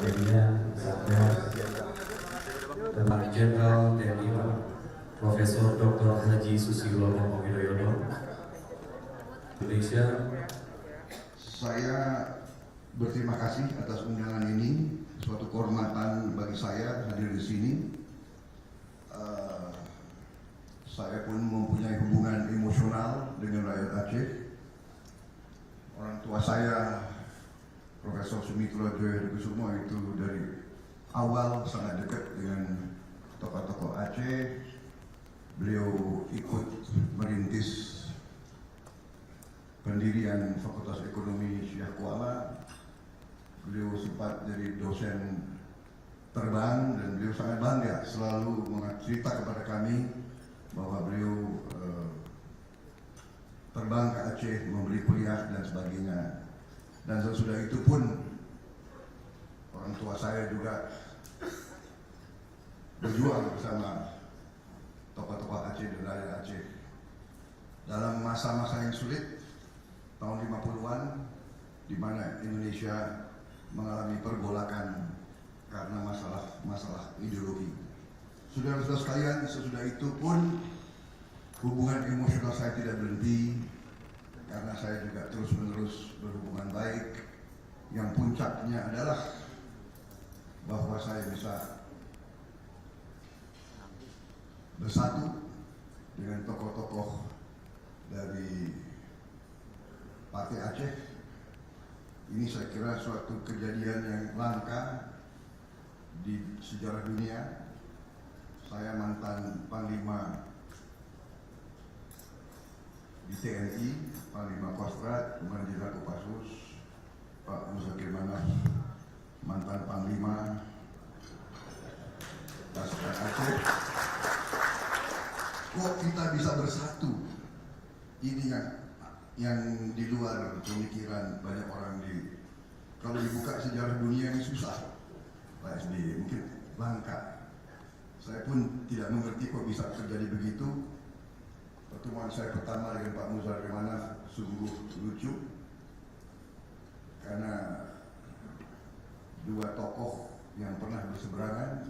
media, Satgas, Bapak Jenderal TNI Profesor Dr. Haji Susilo Bambang Yudhoyono, Indonesia. Saya berterima kasih atas undangan ini, suatu kehormatan bagi saya hadir di sini. Saya pun mempunyai hubungan emosional dengan rakyat Aceh. Orang tua saya, Profesor Sumitro Joyokusumo, itu dari awal sangat dekat dengan tokoh-tokoh Aceh. Beliau ikut merintis pendirian Fakultas Ekonomi Syekh Kuala. Beliau sempat jadi dosen terbang dan beliau sangat bangga selalu mencerita kepada kami bahwa beliau terbang ke Aceh memberi kuliah dan sebagainya. Dan sesudah itu pun orang tua saya juga berjuang bersama tokoh-tokoh Aceh dan rakyat Aceh dalam masa-masa yang sulit tahun 50-an, di mana Indonesia mengalami pergolakan karena masalah ideologi. Saudara-saudara sekalian, sesudah itu pun hubungan emosional saya tidak berhenti karena saya juga terus-menerus berhubungan baik, yang puncaknya adalah bahwa saya bisa bersatu dengan tokoh-tokoh dari Partai Aceh. Ini saya kira suatu kejadian yang langka di sejarah dunia. Saya mantan Panglima di TNI, Panglima Kostrat, kemudian Jenderal Kopassus, Pak Muzakir Manas, mantan Panglima Pasukan Aceh. Kok kita bisa bersatu? Ini yang di luar pemikiran banyak orang. Kalau dibuka sejarah dunia ini susah, Pak SBY, mungkin langka. Saya pun tidak mengerti kok bisa terjadi begitu. Pertemuan saya pertama dengan Pak Muzakir Manas sungguh lucu, karena dua tokoh yang pernah berseberangan,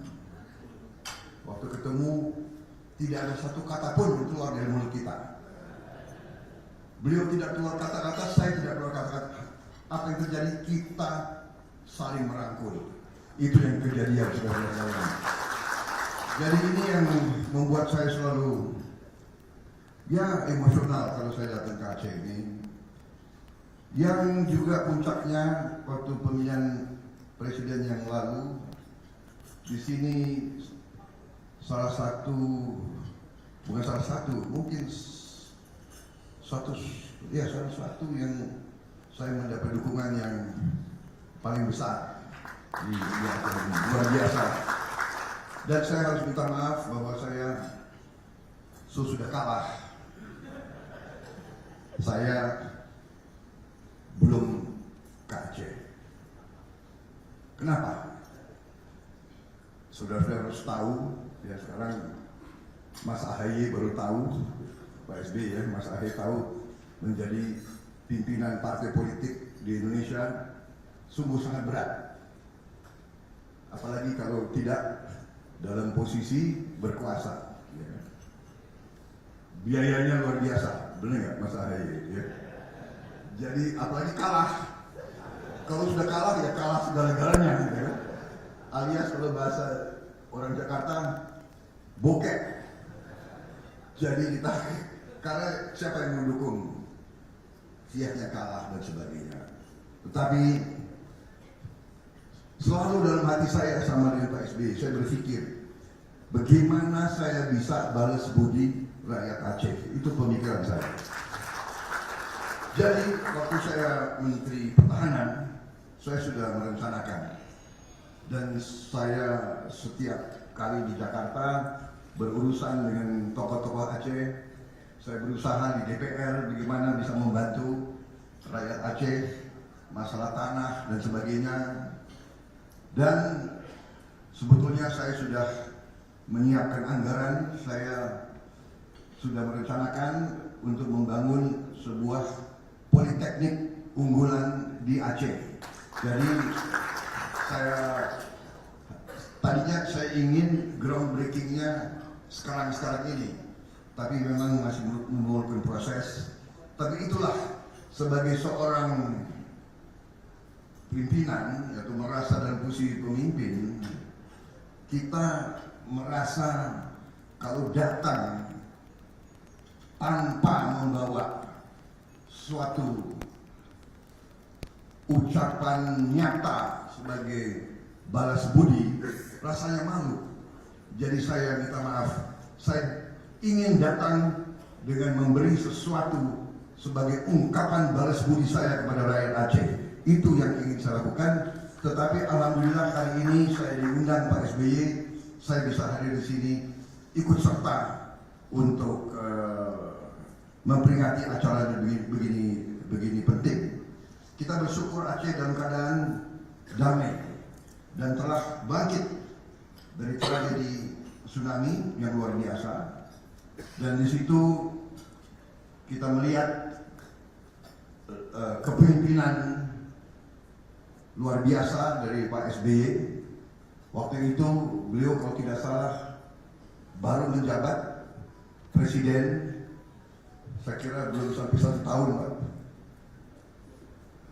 waktu ketemu tidak ada satu kata pun yang keluar dari mulut kita. Beliau tidak keluar kata-kata, saya tidak keluar kata-kata. Apa yang terjadi? Kita saling merangkul. Itu yang kejadian, saudara-saudara. Jadi ini yang membuat saya selalu emosional kalau saya datang ke Aceh ini. Yang juga puncaknya waktu pemilihan presiden yang lalu, di sini mungkin salah satu yang saya mendapat dukungan yang paling besar di luar biasa. Dan saya harus minta maaf bahwa saya sudah kalah. Saya belum ke Aceh. Kenapa? Saudara-saudara harus tahu, ya sekarang Mas AHY baru tahu, Pak SBY ya, Mas AHY tahu menjadi pimpinan partai politik di Indonesia sungguh sangat berat. Apalagi kalau tidak dalam posisi berkuasa. Ya. Biayanya luar biasa, benar nggak Mas AHY? Ya. Jadi apalagi kalah. Kalau sudah kalah ya kalah segala-galanya. Ya. Alias kalau bahasa orang Jakarta, bokek. Jadi kita, karena siapa yang mendukung, siapnya kalah dan sebagainya. Tetapi selalu dalam hati saya sama dengan Pak SBY, saya berpikir bagaimana saya bisa balas budi rakyat Aceh. Itu pemikiran saya. Jadi waktu saya Menteri Pertahanan, saya sudah merencanakan. Dan saya setiap kali di Jakarta berurusan dengan tokoh-tokoh Aceh, saya berusaha di DPR bagaimana bisa membantu rakyat Aceh, masalah tanah dan sebagainya. Dan sebetulnya saya sudah menyiapkan anggaran, saya sudah merencanakan untuk membangun sebuah politeknik unggulan di Aceh. Jadi Tadinya saya ingin groundbreakingnya sekarang ini, tapi memang masih memerlukan proses. Tapi itulah, sebagai seorang pimpinan, yaitu merasa dalam posisi pemimpin, kita merasa kalau datang tanpa membawa suatu ucapan nyata sebagai balas budi, rasanya malu. Jadi saya minta maaf, saya ingin datang dengan memberi sesuatu sebagai ungkapan balas budi saya kepada rakyat Aceh. Itu yang ingin saya lakukan. Tetapi alhamdulillah hari ini saya diundang Pak SBY, saya bisa hadir di sini ikut serta untuk memperingati acara begini penting. Kita bersyukur Aceh dalam keadaan damai dan telah bangkit dari tragedi tsunami yang luar biasa. Dan di situ kita melihat kepemimpinan luar biasa dari Pak SBY. Waktu itu beliau kalau tidak salah baru menjabat presiden, saya kira belum sampai 1 tahun, Pak.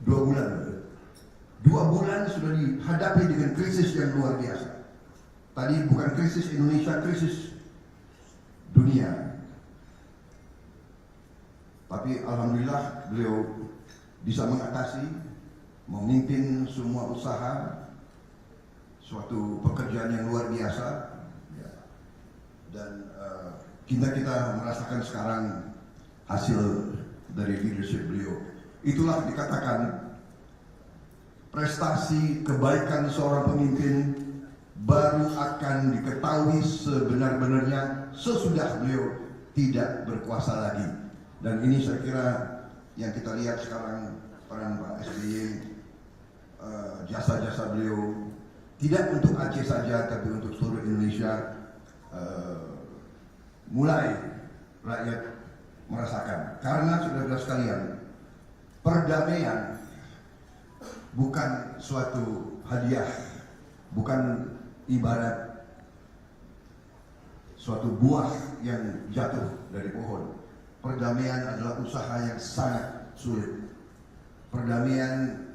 2 bulan. 2 bulan sudah dihadapi dengan krisis yang luar biasa. Tadi bukan krisis Indonesia, krisis dunia. Tapi alhamdulillah beliau bisa mengatasi, memimpin semua usaha, suatu pekerjaan yang luar biasa. Dan kita merasakan sekarang hasil dari leadership beliau. Itulah dikatakan prestasi kebaikan seorang pemimpin baru akan diketahui sebenar-benarnya sesudah beliau tidak berkuasa lagi. Dan ini saya kira yang kita lihat sekarang peran Pak SBY, jasa-jasa beliau tidak untuk Aceh saja tapi untuk seluruh Indonesia. Mulai rakyat merasakan, karena saudara sekalian, perdamaian bukan suatu hadiah, bukan ibarat suatu buah yang jatuh dari pohon. Perdamaian adalah usaha yang sangat sulit. Perdamaian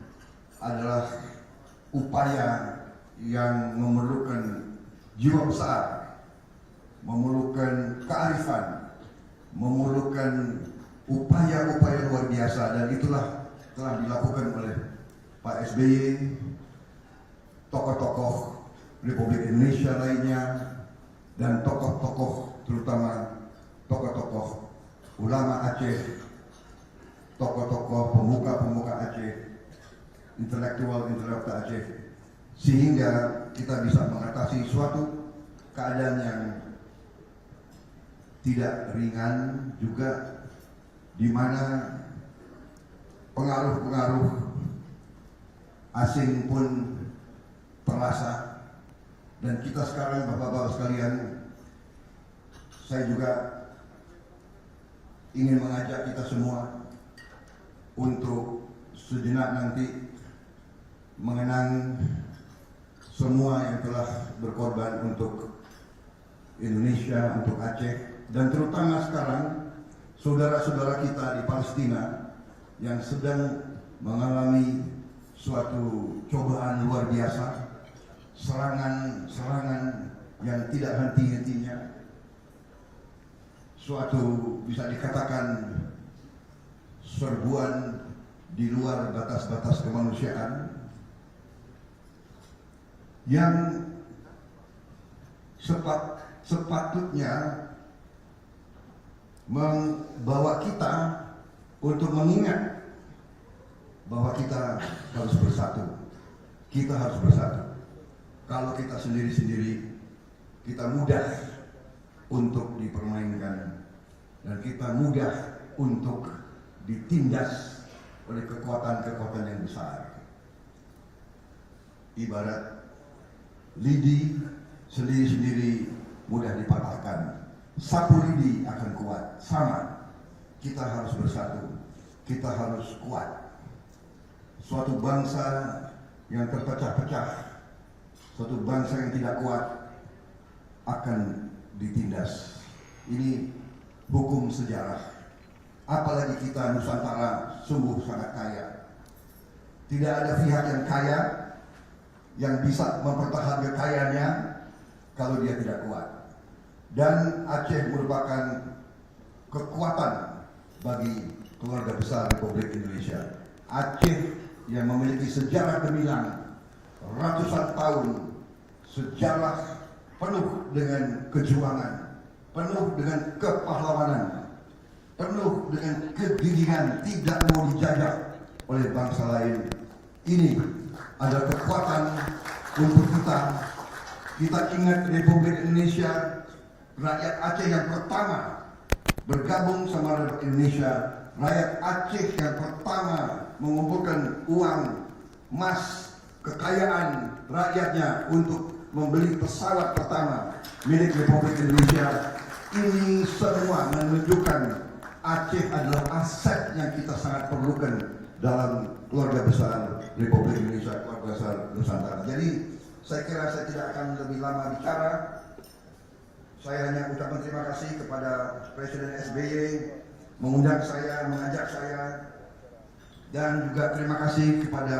adalah upaya yang memerlukan jiwa besar, memerlukan kearifan, memerlukan upaya-upaya luar biasa, dan itulah telah dilakukan oleh Pak SBY, tokoh-tokoh Republik Indonesia lainnya, dan tokoh-tokoh, terutama tokoh-tokoh ulama Aceh, tokoh-tokoh pemuka-pemuka Aceh, intelektual Aceh, sehingga kita bisa mengatasi suatu keadaan yang tidak ringan juga, di mana pengaruh-pengaruh asing pun terasa. Dan kita sekarang, bapak-bapak sekalian, saya juga ingin mengajak kita semua untuk sejenak nanti mengenang semua yang telah berkorban untuk Indonesia, untuk Aceh, dan terutama sekarang saudara-saudara kita di Palestina yang sedang mengalami suatu cobaan luar biasa, serangan yang tidak henti-hentinya, suatu bisa dikatakan serbuan di luar batas-batas kemanusiaan yang sepatutnya membawa kita untuk mengingat bahwa kita harus bersatu. Kita harus bersatu. Kalau kita sendiri-sendiri, kita mudah untuk dipermainkan, dan kita mudah untuk ditindas oleh kekuatan-kekuatan yang besar. Ibarat lidi sendiri-sendiri mudah dipatahkan, sapu lidi akan kuat. Sama, kita harus bersatu, kita harus kuat. Suatu bangsa yang terpecah-pecah suatu bangsa yang tidak kuat akan ditindas. Ini hukum sejarah. Apalagi kita Nusantara sungguh sangat kaya. Tidak ada pihak yang kaya yang bisa mempertahankan kekayaannya kalau dia tidak kuat. Dan Aceh merupakan kekuatan bagi keluarga besar Republik Indonesia. Aceh yang memiliki sejarah gemilang ratusan tahun, sejarah penuh dengan kejuangan, penuh dengan kepahlawanan, penuh dengan kegigihan, tidak mau dijajah oleh bangsa lain. Ini adalah kekuatan untuk kita. Kita ingat Republik Indonesia, rakyat Aceh yang pertama bergabung sama Republik Indonesia, rakyat Aceh yang pertama mengumpulkan uang, emas, kekayaan rakyatnya untuk membeli pesawat pertama milik Republik Indonesia. Ini semua menunjukkan Aceh adalah aset yang kita sangat perlukan dalam keluarga besar Republik Indonesia, keluarga besar Nusantara. Jadi saya kira saya tidak akan lebih lama bicara. Saya hanya ucapkan terima kasih kepada Presiden SBY mengundang saya, mengajak saya, dan juga terima kasih kepada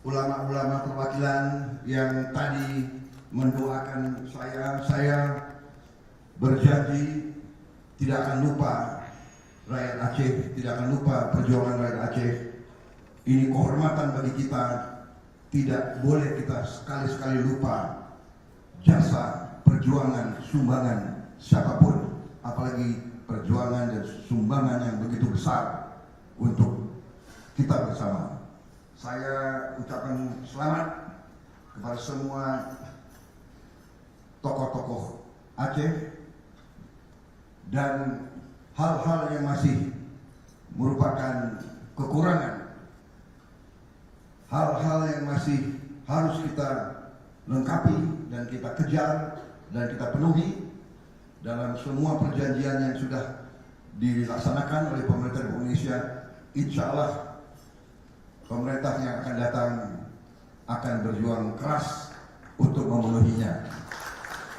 ulama-ulama perwakilan yang tadi mendoakan saya. Saya berjanji tidak akan lupa rakyat Aceh, tidak akan lupa perjuangan rakyat Aceh. Ini kehormatan bagi kita. Tidak boleh kita sekali-sekali lupa jasa, perjuangan, sumbangan siapapun, apalagi perjuangan dan sumbangan yang begitu besar untuk kita bersama. Saya ucapkan selamat kepada semua tokoh-tokoh Aceh, dan hal-hal yang masih merupakan kekurangan, hal-hal yang masih harus kita lengkapi dan kita kejar dan kita penuhi dalam semua perjanjian yang sudah dilaksanakan oleh pemerintah Indonesia. Insya Allah pemerintah yang akan datang akan berjuang keras untuk memenuhinya.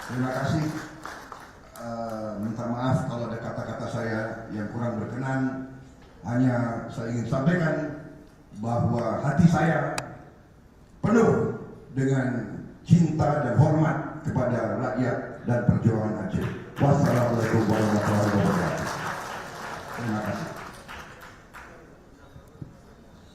Terima kasih. Minta maaf kalau ada kata-kata saya yang kurang berkenan. Hanya saya ingin sampaikan bahwa hati saya penuh dengan cinta dan hormat kepada rakyat dan perjuangan